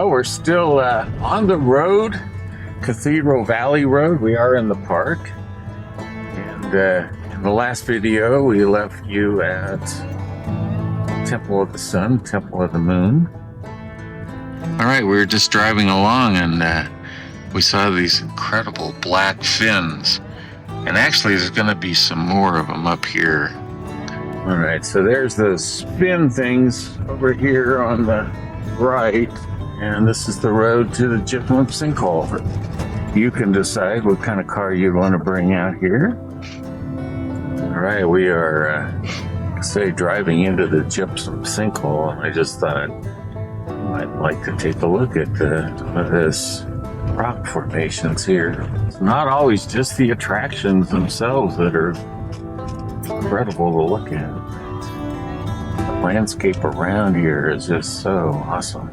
Oh, we're still on the road, Cathedral Valley Road. We are in the park. And in the last video, we left you at Temple of the Sun, Temple of the Moon. All right, we were just driving along and we saw these incredible black fins. And actually, there's going to be some more of them up here. All right, so there's those spin things over here on the right. And this is the road to the Gypsum Sinkhole. You can decide what kind of car you want to bring out here. All right, we are, driving into the Gypsum Sinkhole. I just thought I'd like to take a look at this rock formations here. It's not always just the attractions themselves that are incredible to look at. The landscape around here is just so awesome.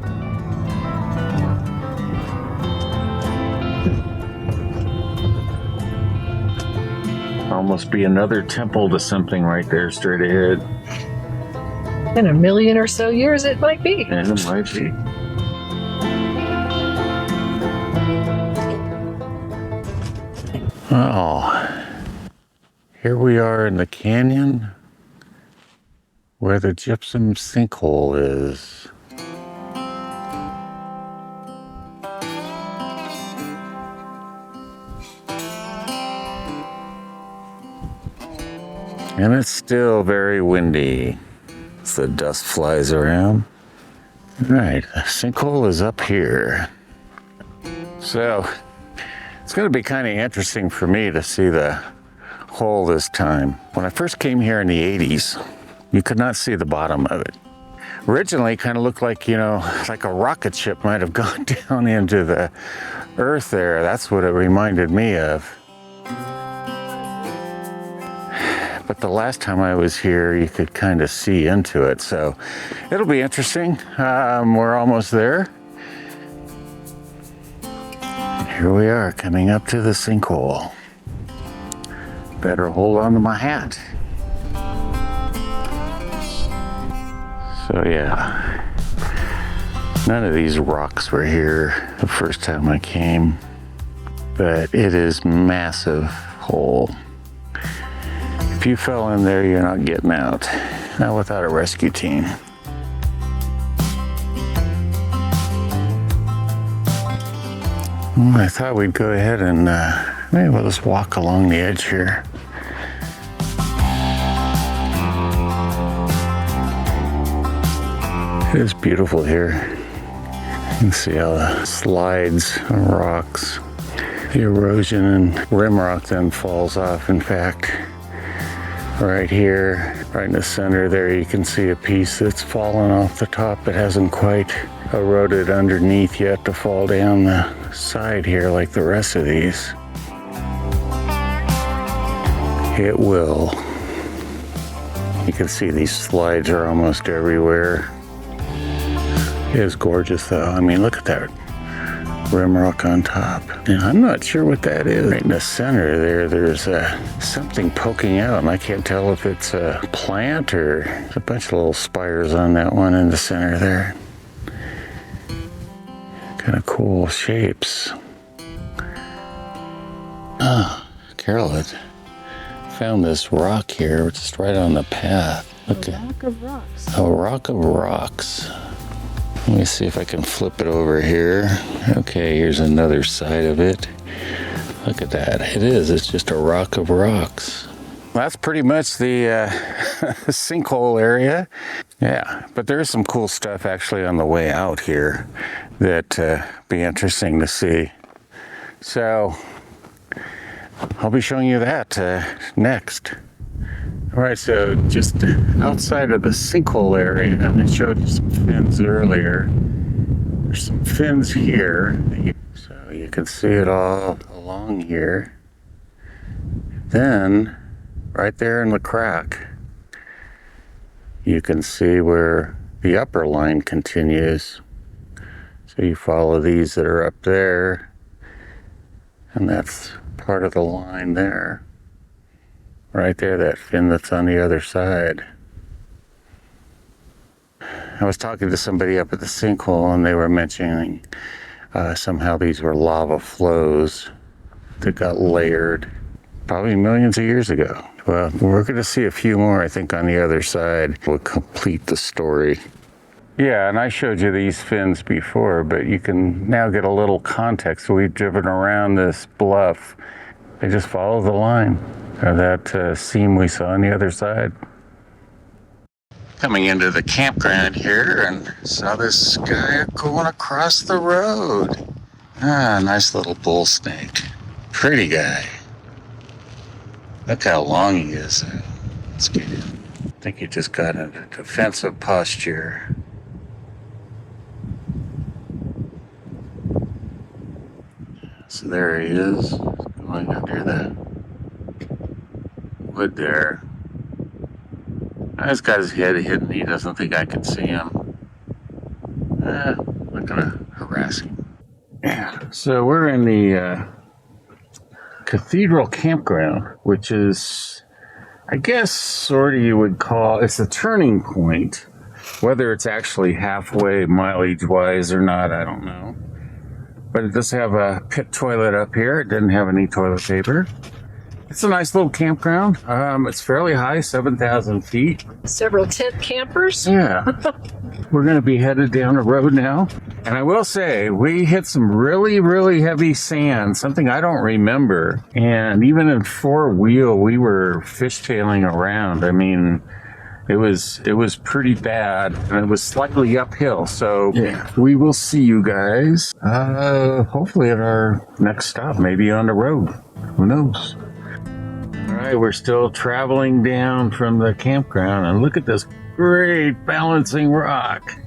Almost be another temple to something right there straight ahead. In a million or so years it might be. And it might be. Oh, here we are in the canyon where the Gypsum Sinkhole is. And it's still very windy as the dust flies around. All right, the sinkhole is up here. So it's going to be kind of interesting for me to see the hole this time. When I first came here in the 80s, you could not see the bottom of it. Originally, it kind of looked like, like a rocket ship might have gone down into the earth there. That's what it reminded me of. But the last time I was here, you could kind of see into it. So it'll be interesting. We're almost there. Here we are coming up to the sinkhole. Better hold on to my hat. So yeah, none of these rocks were here the first time I came, but it is massive hole. If you fell in there, you're not getting out. Not without a rescue team. Well, I thought we'd go ahead and maybe we'll just walk along the edge here. It is beautiful here. You can see how the slides on rocks. The erosion and rim rock then falls off, in fact. Right here, right in the center there, you can see a piece that's fallen off the top. It hasn't quite eroded underneath yet to fall down the side here like the rest of these. It will. You can see these slides are almost everywhere. It is gorgeous though. I mean, look at that rim rock on top. And I'm not sure what that is. Right in the center there's something poking out, and I can't tell if it's a plant or a bunch of little spires on that one in the center there. Kind of cool shapes. Ah, Carol had found this rock here just right on the path. Look, a rock of rocks. A rock of rocks. Let me see if I can flip it over here. Okay, here's another side of it. Look at that. It's just a rock of rocks. That's pretty much the sinkhole area. Yeah, but there's some cool stuff actually on the way out here that be interesting to see. So I'll be showing you that next. All right, so just outside of the sinkhole area, and I showed you some fins earlier. There's some fins here, so you can see it all along here. Then, right there in the crack, you can see where the upper line continues. So you follow these that are up there, and that's part of the line there. Right there, that fin that's on the other side. I was talking to somebody up at the sinkhole, and they were mentioning somehow these were lava flows that got layered probably millions of years ago. Well, we're going to see a few more, I think, on the other side. We'll complete the story. Yeah, and I showed you these fins before, but you can now get a little context. We've driven around this bluff. They just follow the line of that seam we saw on the other side. Coming into the campground here and saw this guy going across the road. Ah, nice little bull snake. Pretty guy. Look how long he is. Let's get him. I think he just got into defensive posture. So there he is, going under the wood there. He's got his head hidden. He doesn't think I can see him. Not gonna harass him. Yeah. So we're in the Cathedral Campground, which is, I guess, sort of you would call, it's a turning point. Whether it's actually halfway mileage-wise or not, I don't know. But it does have a pit toilet up here. It doesn't have any toilet paper. It's a nice little campground. It's fairly high, 7,000 feet. Several tent campers. Yeah. We're going to be headed down the road now. And I will say, we hit some really, really heavy sand, something I don't remember. And even in four-wheel, we were fishtailing around. I mean, it was pretty bad, and it was slightly uphill. So yeah, we will see you guys, hopefully at our next stop, maybe on the road. Who knows? All right, we're still traveling down from the campground, and look at this great balancing rock.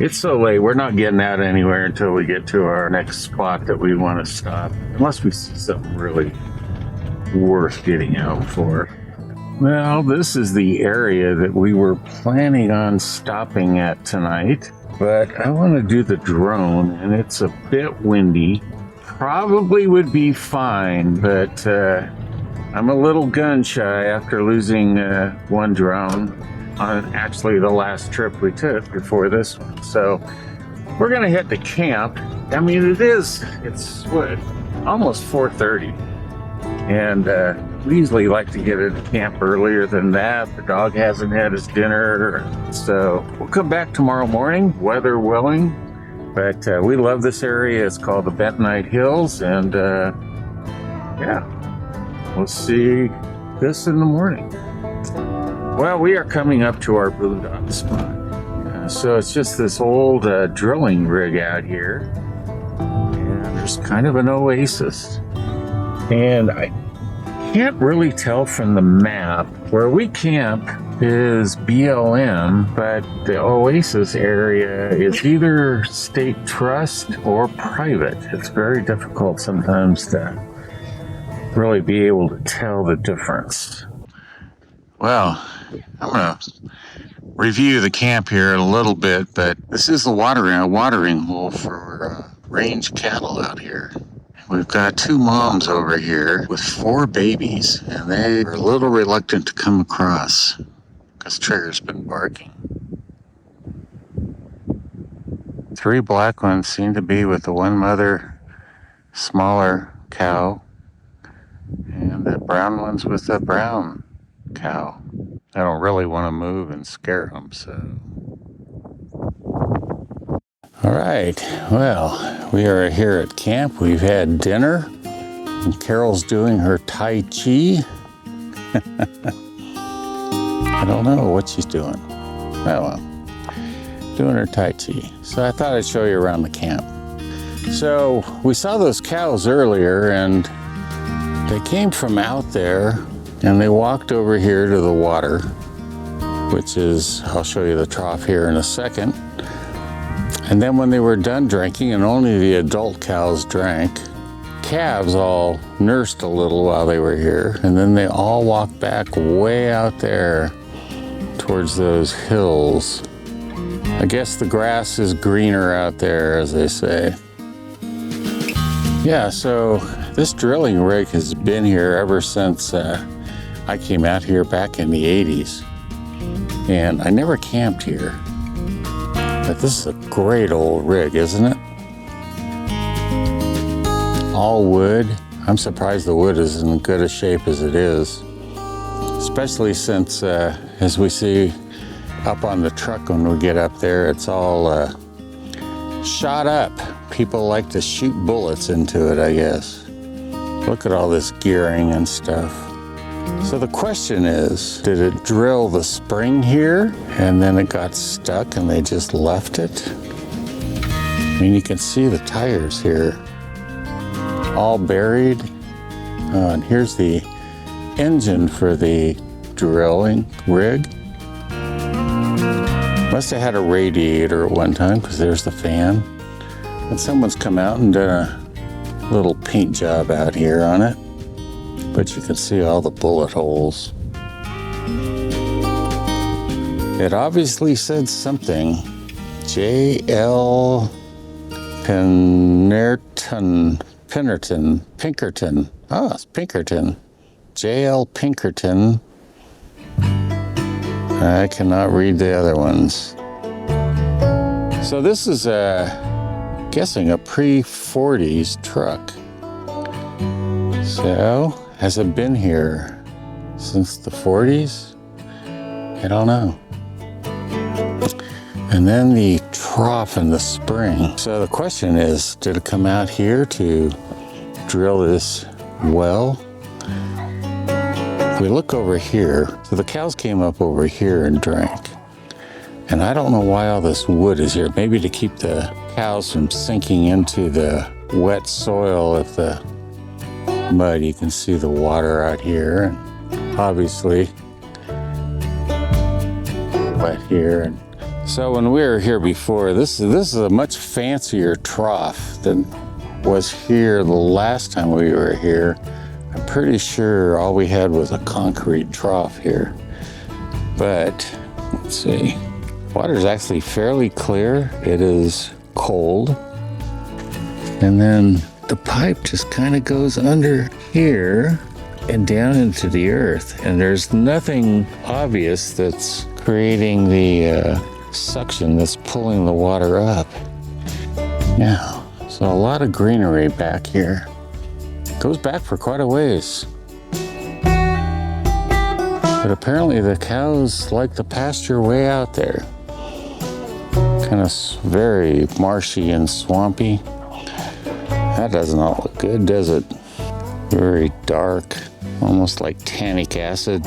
It's so late, we're not getting out anywhere until we get to our next spot that we want to stop, unless we see something really worth getting out for. Well, this is the area that we were planning on stopping at tonight, but I want to do the drone, and it's a bit windy. Probably would be fine, but I'm a little gun shy after losing one drone on actually the last trip we took before this one. So we're going to hit the camp. I mean, it's what, almost 4:30. And we usually like to get into camp earlier than that. The dog hasn't had his dinner. So we'll come back tomorrow morning, weather willing. But we love this area. It's called the Bentonite Hills. And yeah, we'll see this in the morning. Well, we are coming up to our boondock spot. So it's just this old drilling rig out here. And there's kind of an oasis. And I can't really tell from the map. Where we camp is BLM, but the oasis area is either state trust or private. It's very difficult sometimes to really be able to tell the difference. Well, I'm going to review the camp here a little bit, but this is the watering hole for range cattle out here. We've got two moms over here with 4 babies, and they are a little reluctant to come across because Trigger's been barking. 3 black ones seem to be with the one mother, smaller cow, and the brown ones with the brown cow. I don't really want to move and scare them, so. All right, well, we are here at camp. We've had dinner, and Carol's doing her Tai Chi. I don't know what she's doing. Oh well, doing her Tai Chi. So I thought I'd show you around the camp. So we saw those cows earlier, and they came from out there, and they walked over here to the water, which is, I'll show you the trough here in a second. And then when they were done drinking, and only the adult cows drank, calves all nursed a little while they were here, and then they all walked back way out there towards those hills. I guess the grass is greener out there, as they say. Yeah, so this drilling rig has been here ever since I came out here back in the 80s. And I never camped here. But this is a great old rig, isn't it? All wood. I'm surprised the wood is in good a shape as it is. Especially since, as we see up on the truck when we get up there, it's all shot up. People like to shoot bullets into it, I guess. Look at all this gearing and stuff. So the question is, did it drill the spring here and then it got stuck and they just left it? I mean, you can see the tires here, all buried. And here's the engine for the drilling rig. Must have had a radiator at one time because there's the fan. And someone's come out and done a little paint job out here on it. But you can see all the bullet holes. It obviously said something. J.L. Pinkerton. Oh, it's Pinkerton. J.L. Pinkerton. I cannot read the other ones. So this is guessing a pre-40s truck. So, has it been here since the 40s? I don't know. And then the trough in the spring. So the question is, did it come out here to drill this well? If we look over here, so the cows came up over here and drank. And I don't know why all this wood is here. Maybe to keep the cows from sinking into the wet soil of the mud. You can see the water out here, and obviously wet here. And so when we were here before, this is a much fancier trough than was here the last time we were here. I'm pretty sure all we had was a concrete trough here. But let's see, water's actually fairly clear. It is cold, and then the pipe just kind of goes under here and down into the earth, and there's nothing obvious that's creating the suction that's pulling the water up. Yeah, so a lot of greenery back here. Goes back for quite a ways. But apparently the cows like the pasture way out there. Kind of very marshy and swampy. That does not look good, does it? Very dark, almost like tannic acid.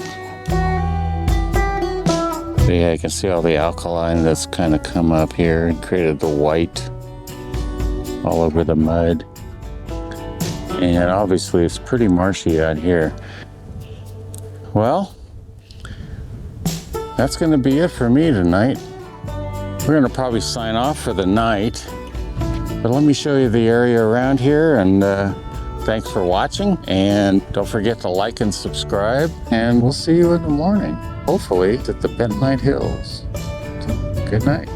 But yeah, you can see all the alkaline that's kind of come up here and created the white all over the mud. And obviously it's pretty marshy out here. Well, that's gonna be it for me tonight. We're gonna probably sign off for the night. But let me show you the area around here, and thanks for watching. And don't forget to like and subscribe, and we'll see you in the morning. Hopefully at the Bentonite Hills. Good night.